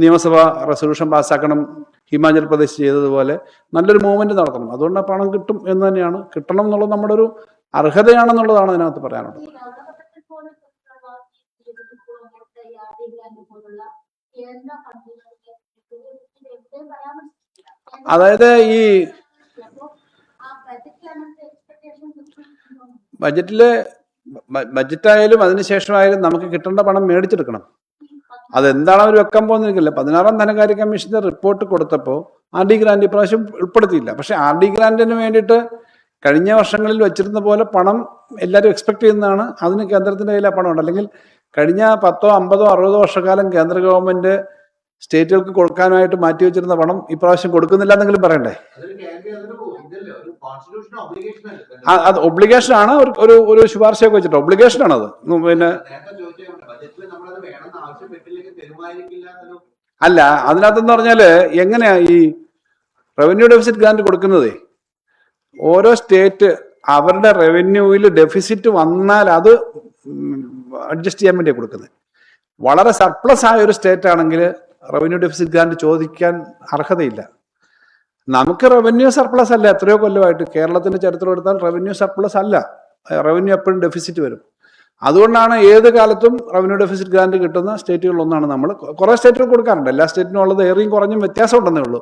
നിയമസഭ റെസൊല്യൂഷൻ പാസ്സാക്കണം, ഹിമാചൽ പ്രദേശ് ചെയ്തതുപോലെ നല്ലൊരു മൂവ്മെന്റ് നടത്തണം. അതുകൊണ്ട് ആ പണം കിട്ടും എന്ന് തന്നെയാണ്, കിട്ടണം എന്നുള്ളത് നമ്മുടെ ഒരു അർഹതയാണെന്നുള്ളതാണ് അതിനകത്ത് പറയാനുള്ളത്. അതായത് ഈ ബജറ്റായാലും അതിനുശേഷമായാലും നമുക്ക് കിട്ടേണ്ട പണം മേടിച്ചെടുക്കണം. അതെന്താണ് അവർ വെക്കാൻ പോകുന്നില്ല. 16ാം ധനകാര്യ കമ്മീഷന്റെ റിപ്പോർട്ട് കൊടുത്തപ്പോൾ ആർ ഡി ഗ്രാൻഡ് ഇപ്രാവശ്യം ഉൾപ്പെടുത്തിയില്ല. പക്ഷെ ആർ ഡി ഗ്രാൻഡിന് വേണ്ടിയിട്ട് കഴിഞ്ഞ വർഷങ്ങളിൽ വെച്ചിരുന്ന പോലെ പണം എല്ലാവരും എക്സ്പെക്ട് ചെയ്യുന്നതാണ്. അതിന് കേന്ദ്രത്തിന്റെ കയ്യിൽ ആ പണമുണ്ട്. അല്ലെങ്കിൽ കഴിഞ്ഞ 10, 50, 60 വർഷക്കാലം കേന്ദ്ര ഗവൺമെന്റ് സ്റ്റേറ്റുകൾക്ക് കൊടുക്കാനായിട്ട് മാറ്റിവെച്ചിരുന്ന പണം ഇപ്രാവശ്യം കൊടുക്കുന്നില്ല എന്നെങ്കിലും പറയണ്ടേ? അത് ഒബ്ലിഗേഷൻ ആണ്, ഒരു ശുപാർശയൊക്കെ വെച്ചിട്ട് ഒബ്ലിഗേഷൻ ആണത്. പിന്നെ അല്ല, അതിനകത്തെന്ന് പറഞ്ഞാല് എങ്ങനെയാ ഈ റവന്യൂ ഡെഫിസിറ്റ് ഗ്രാന്റ് കൊടുക്കുന്നത്? ഓരോ സ്റ്റേറ്റ് അവരുടെ റവന്യൂവിൽ ഡെഫിസിറ്റ് വന്നാൽ അത് അഡ്ജസ്റ്റ് ചെയ്യാൻ വേണ്ടിയാണ് കൊടുക്കുന്നത്. വളരെ സർപ്ലസ് ആയ ഒരു സ്റ്റേറ്റ് ആണെങ്കിൽ റവന്യൂ ഡെഫിസിറ്റ് ഗ്രാന്റ് ചോദിക്കാൻ അർഹതയില്ല. നമുക്ക് റവന്യൂ സർപ്ലസ് അല്ല. എത്രയോ കൊല്ലമായിട്ട് കേരളത്തിന്റെ ചരിത്രം എടുത്താൽ റവന്യൂ സർപ്ലസ് അല്ല, റവന്യൂ എപ്പോഴും ഡെഫിസിറ്റ് വരും. അതുകൊണ്ടാണ് ഏത് കാലത്തും റവന്യൂ ഡെഫിസിറ്റ് ഗ്രാന്റ് കിട്ടുന്ന സ്റ്റേറ്റുകളിലൊന്നാണ് നമ്മൾ. കുറെ സ്റ്റേറ്റുകൾ കൊടുക്കാറുണ്ട്, എല്ലാ സ്റ്റേറ്റിനും ഉള്ളത് ഏറിയും കുറഞ്ഞും വ്യത്യാസം ഉണ്ടെന്നേ ഉള്ളൂ.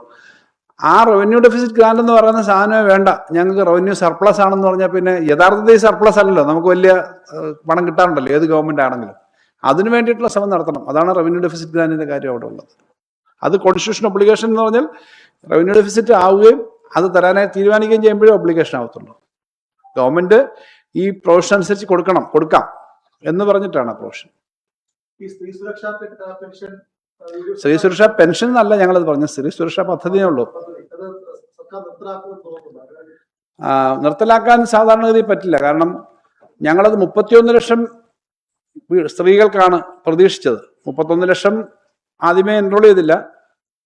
ആ റവന്യൂ ഡെഫിസിറ്റ് ഗ്രാന്റ് എന്ന് പറയുന്ന സാധനമേ വേണ്ട, ഞങ്ങൾക്ക് റവന്യൂ സർപ്ലസ് ആണെന്ന് പറഞ്ഞാൽ പിന്നെ യഥാർത്ഥത്തിൽ സർപ്ലസ് അല്ലല്ലോ, നമുക്ക് വലിയ പണം കിട്ടാറുണ്ടല്ലോ ഏത് ഗവൺമെന്റ് ആണെങ്കിലും. അതിനു വേണ്ടിയിട്ടുള്ള ശ്രമം നടത്തണം. അതാണ് റവന്യൂ ഡെഫിസിറ്റ് ഗ്രാന്റിന്റെ കാര്യം അവിടെ ഉള്ളത്. അത് കോൺസ്റ്റിറ്റ്യൂഷൻ ഒബ്ലിഗേഷൻ എന്ന് പറഞ്ഞാൽ റവന്യൂ ഡെഫിസിറ്റ് ആവുകയും അത് തരാനായി തീരുമാനിക്കുകയും ചെയ്യുമ്പോഴേ ഒബ്ലിഗേഷൻ ആവത്തുള്ളൂ. ഗവൺമെന്റ് ഈ പ്രൊവിഷൻ അനുസരിച്ച് കൊടുക്കാം എന്ന് പറഞ്ഞിട്ടാണ് ആ പ്രൊവിഷൻ. സ്ത്രീ സുരക്ഷാ പെൻഷൻ എന്നല്ല ഞങ്ങളത് പറഞ്ഞത്, സ്ത്രീ സുരക്ഷാ പദ്ധതിയേ ഉള്ളൂ. നിർത്തലാക്കാൻ സാധാരണഗതി പറ്റില്ല. കാരണം ഞങ്ങളത് 31 ലക്ഷം സ്ത്രീകൾക്കാണ് പ്രതീക്ഷിച്ചത്. 31 ലക്ഷം ആദ്യമേ എൻറോൾ ചെയ്തില്ല,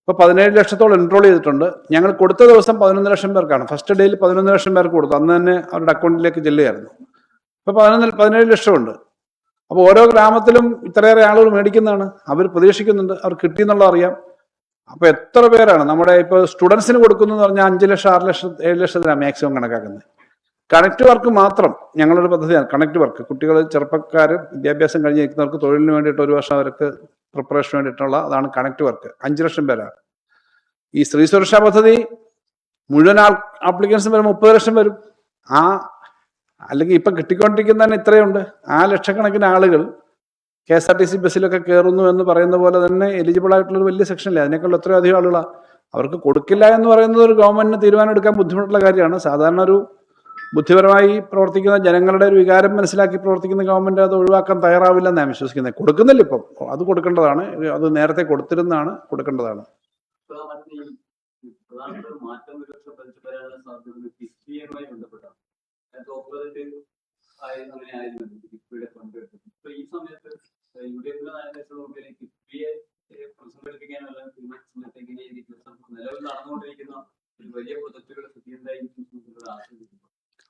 ഇപ്പൊ 17 ലക്ഷത്തോളം എൻറോൾ ചെയ്തിട്ടുണ്ട്. ഞങ്ങൾ കൊടുത്ത ദിവസം 11 ലക്ഷം പേർക്കാണ്. ഫസ്റ്റ് ഡേയിൽ 11 ലക്ഷം പേർക്ക് കൊടുത്തു, അന്ന് തന്നെ അവരുടെ അക്കൗണ്ടിലേക്ക് ചെല്ലുകയായിരുന്നു. ഇപ്പൊ 17 ലക്ഷമുണ്ട്. അപ്പോൾ ഓരോ ഗ്രാമത്തിലും ഇത്രയേറെ ആളുകൾ മേടിക്കുന്നതാണ്, അവർ പ്രതീക്ഷിക്കുന്നുണ്ട്, അവർ കിട്ടിയെന്നുള്ളത് അറിയാം. അപ്പൊ എത്ര പേരാണ് നമ്മുടെ ഇപ്പൊ സ്റ്റുഡൻസിന് കൊടുക്കുന്നത് പറഞ്ഞാൽ 5 ലക്ഷം, 6 ലക്ഷം, 7 ലക്ഷത്തിനാണ് മാക്സിമം കണക്കാക്കുന്നത്. കണക്ട് വർക്ക് മാത്രം ഞങ്ങളൊരു പദ്ധതിയാണ്. കണക്ട് വർക്ക് കുട്ടികൾ, ചെറുപ്പക്കാർ, വിദ്യാഭ്യാസം കഴിഞ്ഞ് നിൽക്കുന്നവർക്ക് തൊഴിലിന് വേണ്ടിയിട്ട് 1 വർഷം അവർക്ക് പ്രിപ്പറേഷന് വേണ്ടിയിട്ടുള്ള അതാണ് കണക്ട് വർക്ക്. 5 ലക്ഷം പേരാണ്. ഈ സ്ത്രീ സുരക്ഷാ പദ്ധതി മുഴുവൻ ആപ്ലിക്കൻസും വരും 30 ലക്ഷം വരും. അല്ലെങ്കിൽ ഇപ്പൊ കിട്ടിക്കൊണ്ടിരിക്കുന്ന തന്നെ ഇത്രയുണ്ട്. ആ ലക്ഷക്കണക്കിന് ആളുകൾ KSRTC ബസ്സിലൊക്കെ കയറുന്നു എന്ന് പറയുന്ന പോലെ തന്നെ എലിജിബിൾ ആയിട്ടുള്ള ഒരു വലിയ സെക്ഷനില്ല. അതിനേക്കാൾ എത്രയോ അധികം ആളുകളാണ്. അവർക്ക് കൊടുക്കില്ല എന്ന് പറയുന്നത് ഒരു ഗവൺമെന്റിന് തീരുമാനം എടുക്കാൻ ബുദ്ധിമുട്ടുള്ള കാര്യമാണ്. സാധാരണ ഒരു ബുദ്ധിപരമായി പ്രവർത്തിക്കുന്ന ജനങ്ങളുടെ ഒരു വികാരം മനസ്സിലാക്കി പ്രവർത്തിക്കുന്ന ഗവൺമെന്റ് അത് ഒഴിവാക്കാൻ തയ്യാറാവില്ലെന്ന് ഞാൻ വിശ്വസിക്കുന്നത്. കൊടുക്കുന്നില്ല ഇപ്പം, അത് കൊടുക്കേണ്ടതാണ്. അത് നേരത്തെ കൊടുത്തിരുന്നതാണ്, കൊടുക്കേണ്ടതാണ്.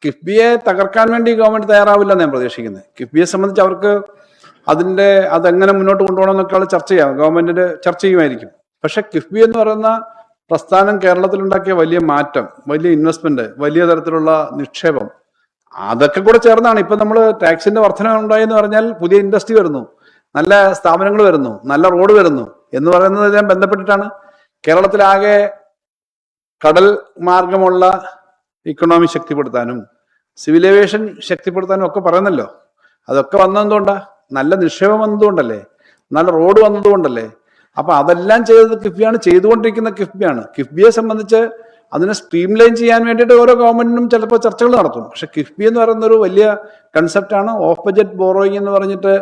കിഫ്ബിയെ തകർക്കാൻ വേണ്ടി ഗവൺമെന്റ് തയ്യാറാവില്ലെന്ന് ഞാൻ പ്രതീക്ഷിക്കുന്നത്. കിഫ്ബിയെ സംബന്ധിച്ച് അവർക്ക് അതെങ്ങനെ മുന്നോട്ട് കൊണ്ടുപോകണം എന്നൊക്കെയുള്ള ചർച്ച ചെയ്യാം, ഗവൺമെന്റിന്റെ ചർച്ച ചെയ്യുമായിരിക്കും. പക്ഷെ കിഫ്ബി എന്ന് പറയുന്ന പ്രസ്ഥാനം കേരളത്തിലുണ്ടാക്കിയ വലിയ മാറ്റം, വലിയ ഇൻവെസ്റ്റ്മെന്റ്, വലിയ തരത്തിലുള്ള നിക്ഷേപം, അതൊക്കെ കൂടെ ചേർന്നാണ് ഇപ്പൊ നമ്മൾ ടാക്സിന്റെ വർധന ഉണ്ടായെന്ന് പറഞ്ഞാൽ പുതിയ ഇൻഡസ്ട്രി വരുന്നു, നല്ല സ്ഥാപനങ്ങൾ വരുന്നു, നല്ല റോഡ് വരുന്നു എന്ന് പറയുന്നതിനെ ബന്ധപ്പെട്ടിട്ടാണ്. കേരളത്തിലാകെ കടൽ മാർഗമുള്ള ഇക്കണോമി ശക്തിപ്പെടുത്താനും സിവിൽ ഏവിയേഷൻ ശക്തിപ്പെടുത്താനും ഒക്കെ പറയുന്നല്ലോ. അതൊക്കെ വന്നതുകൊണ്ടാ, നല്ല നിക്ഷേപം വന്നതുകൊണ്ടല്ലേ, നല്ല റോഡ് വന്നതുകൊണ്ടല്ലേ. അപ്പൊ അതെല്ലാം ചെയ്തത് കിഫ്ബിയാണ്, ചെയ്തുകൊണ്ടിരിക്കുന്ന കിഫ്ബിയാണ്. കിഫ്ബിയെ സംബന്ധിച്ച് അതിനെ സ്ട്രീം ലൈൻ ചെയ്യാൻ വേണ്ടിയിട്ട് ഓരോ ഗവൺമെന്റിനും ചിലപ്പോൾ ചർച്ചകൾ നടത്തും. പക്ഷെ കിഫ്ബി എന്ന് പറയുന്ന ഒരു വലിയ കൺസെപ്റ്റാണ്. ഓഫ് ബജറ്റ് ബോറോയിങ് എന്ന് പറഞ്ഞിട്ട്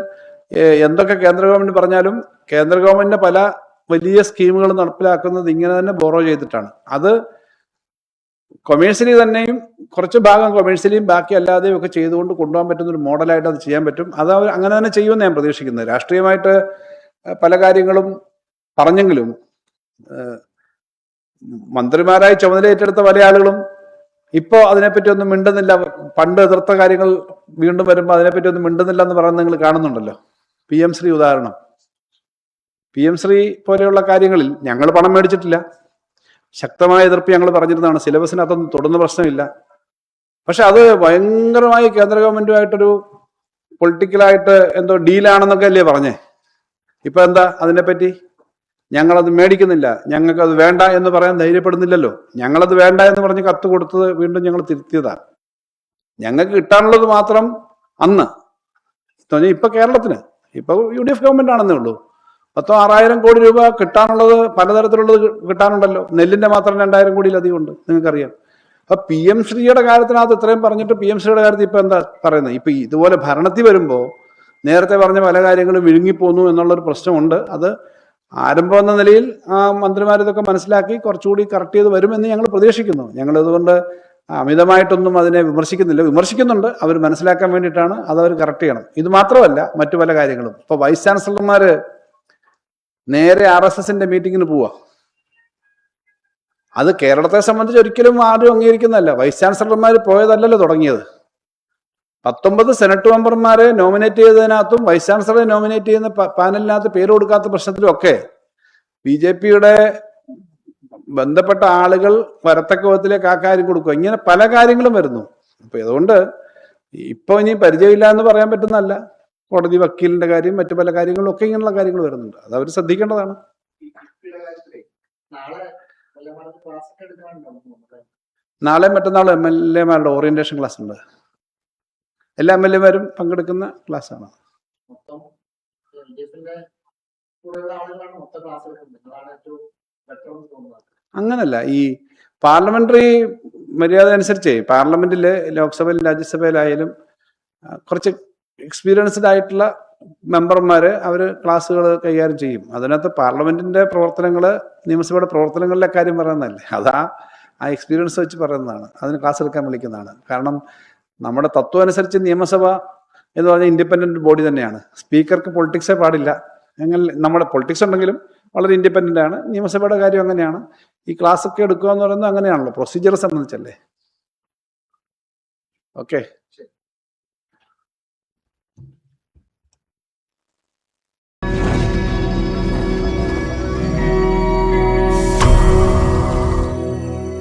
എന്തൊക്കെ കേന്ദ്ര ഗവൺമെന്റ് പറഞ്ഞാലും കേന്ദ്ര ഗവൺമെന്റിന്റെ പല വലിയ സ്കീമുകൾ നടപ്പിലാക്കുന്നത് ഇങ്ങനെ തന്നെ ബോറോ ചെയ്തിട്ടാണ്. അത് കൊമേഴ്സ്യലി തന്നെയും കുറച്ച് ഭാഗം കൊമേഴ്സ്യലിയും ബാക്കി അല്ലാതെയും ഒക്കെ ചെയ്തുകൊണ്ട് കൊണ്ടുപോകാൻ പറ്റുന്ന ഒരു മോഡലായിട്ട് അത് ചെയ്യാൻ പറ്റും. അത് അവർ അങ്ങനെ തന്നെ ചെയ്യുമെന്ന് ഞാൻ പ്രതീക്ഷിക്കുന്നത്. രാഷ്ട്രീയമായിട്ട് പല കാര്യങ്ങളും പറഞ്ഞെങ്കിലും മന്ത്രിമാരായി ചുമതല ഏറ്റെടുത്ത പല ആളുകളും ഇപ്പോൾ അതിനെപ്പറ്റി ഒന്നും മിണ്ടുന്നില്ല. പണ്ട് എതിർത്ത കാര്യങ്ങൾ വീണ്ടും വരുമ്പോൾ അതിനെപ്പറ്റി ഒന്നും മിണ്ടുന്നില്ല എന്ന് പറയുന്നത് നിങ്ങൾ കാണുന്നുണ്ടല്ലോ. PM ശ്രീ ഉദാഹരണം. PM ശ്രീ പോലെയുള്ള കാര്യങ്ങളിൽ ഞങ്ങൾ പണം മേടിച്ചിട്ടില്ല, ശക്തമായ എതിർപ്പ് ഞങ്ങൾ പറഞ്ഞിരുന്നതാണ്. സിലബസിനകത്തൊന്നും തൊടുന്ന പ്രശ്നമില്ല. പക്ഷെ അത് ഭയങ്കരമായി കേന്ദ്ര ഗവൺമെന്റുമായിട്ടൊരു പൊളിറ്റിക്കലായിട്ട് എന്തോ ഡീലാണെന്നൊക്കെ അല്ലേ പറഞ്ഞേ. ഇപ്പൊ എന്താ അതിനെപ്പറ്റി? ഞങ്ങളത് മേടിക്കുന്നില്ല, ഞങ്ങൾക്കത് വേണ്ട എന്ന് പറയാൻ ധൈര്യപ്പെടുന്നില്ലല്ലോ. ഞങ്ങളത് വേണ്ട എന്ന് പറഞ്ഞ് കത്ത് കൊടുത്തത് വീണ്ടും ഞങ്ങൾ തിരുത്തിയതാണ്. ഞങ്ങൾക്ക് കിട്ടാനുള്ളത് മാത്രം അന്ന് ഇപ്പൊ കേരളത്തിന് ഇപ്പൊ UDF ഗവൺമെന്റ് ആണെന്നേ ഉള്ളൂ. 10,000 കോടി രൂപ കിട്ടാനുള്ളത് പലതരത്തിലുള്ളത് കിട്ടാനുണ്ടല്ലോ. നെല്ലിന്റെ മാത്രം 2,000 കോടിയിലധികം ഉണ്ട്, നിങ്ങൾക്കറിയാം. അപ്പൊ PM ശ്രീയുടെ കാര്യത്തിനകത്ത് ഇത്രയും പറഞ്ഞിട്ട് PM ശ്രീയുടെ കാര്യത്തിൽ ഇപ്പൊ എന്താ പറയുന്നത്? ഇപ്പൊ ഇതുപോലെ ഭരണത്തിൽ വരുമ്പോ നേരത്തെ പറഞ്ഞ പല കാര്യങ്ങളും വിഴുങ്ങിപ്പോന്നു എന്നുള്ളൊരു പ്രശ്നമുണ്ട്. അത് ആരംഭം എന്ന നിലയിൽ മന്ത്രിമാർ ഇതൊക്കെ മനസ്സിലാക്കി കുറച്ചുകൂടി കറക്റ്റ് ചെയ്ത് വരുമെന്ന് ഞങ്ങൾ പ്രതീക്ഷിക്കുന്നു. ഞങ്ങൾ അതുകൊണ്ട് അമിതമായിട്ടൊന്നും അതിനെ വിമർശിക്കുന്നുണ്ട്. അവർ മനസ്സിലാക്കാൻ വേണ്ടിയിട്ടാണ്, അതവർ കറക്റ്റ് ചെയ്യണം. ഇത് മാത്രമല്ല, മറ്റു പല കാര്യങ്ങളും. ഇപ്പൊ വൈസ് ചാൻസലർമാര് നേരെ RSSന്റെ മീറ്റിങ്ങിന് പോവാ. അത് കേരളത്തെ സംബന്ധിച്ച് ഒരിക്കലും ആരും അംഗീകരിക്കുന്നതല്ല. വൈസ് ചാൻസലർമാർ പോയതല്ലല്ലോ തുടങ്ങിയത്. 19 സെനറ്റ് മെമ്പർമാരെ നോമിനേറ്റ് ചെയ്തതിനകത്തും വൈസ് ചാൻസലറെ നോമിനേറ്റ് ചെയ്യുന്ന പാനലിനകത്ത് പേര് കൊടുക്കാത്ത പ്രശ്നത്തിലൊക്കെ BJPയുടെ ബന്ധപ്പെട്ട ആളുകൾ വരത്തക്ക വിധത്തിലേക്ക് ആ കാര്യം കൊടുക്കുക. ഇങ്ങനെ പല കാര്യങ്ങളും വരുന്നു. അപ്പൊ അതുകൊണ്ട് ഇപ്പൊ ഇനി പരിചയമില്ല എന്ന് പറയാൻ പറ്റുന്നതല്ല. കോടതി വക്കീലിന്റെ കാര്യം, മറ്റു പല കാര്യങ്ങളും ഒക്കെ ഇങ്ങനെയുള്ള കാര്യങ്ങൾ വരുന്നുണ്ട്. അത് അവർ ശ്രദ്ധിക്കേണ്ടതാണ്. നാളെ മറ്റന്നാളും MLA മാരുടെ ഓറിയന്റേഷൻ ക്ലാസ് ഉണ്ട്. എല്ലാ MLA മാരും പങ്കെടുക്കുന്ന ക്ലാസ്സാണ്. അങ്ങനല്ല, ഈ പാർലമെന്ററി മര്യാദ അനുസരിച്ച് പാർലമെന്റില്, ലോക്സഭയിലും രാജ്യസഭയിലായാലും കുറച്ച് എക്സ്പീരിയൻസ്ഡ് ആയിട്ടുള്ള മെമ്പർമാര് അവര് ക്ലാസ്സുകൾ കൈകാര്യം ചെയ്യും. അതിനകത്ത് പാർലമെന്റിന്റെ പ്രവർത്തനങ്ങള്, നിയമസഭയുടെ പ്രവർത്തനങ്ങളിലെ കാര്യം പറയുന്നതല്ലേ. ആ എക്സ്പീരിയൻസ് വെച്ച് പറയുന്നതാണ്. അതിന് ക്ലാസ് എടുക്കാൻ വിളിക്കുന്നതാണ്. കാരണം നമ്മുടെ തത്വം അനുസരിച്ച് നിയമസഭ എന്ന് പറഞ്ഞാൽ ഇൻഡിപെൻഡന്റ് ബോഡി തന്നെയാണ്. സ്പീക്കർക്ക് പൊളിറ്റിക്സേ പാടില്ല. അങ്ങനെ നമ്മുടെ പൊളിറ്റിക്സ് ഉണ്ടെങ്കിലും വളരെ ഇൻഡിപെൻഡന്റ് ആണ്. നിയമസഭയുടെ കാര്യം അങ്ങനെയാണ്. ഈ ക്ലാസ് ഒക്കെ എടുക്കുക എന്ന് പറയുന്നത് അങ്ങനെയാണല്ലോ, പ്രൊസീജിയറെ സംബന്ധിച്ചല്ലേ. ഓക്കെ.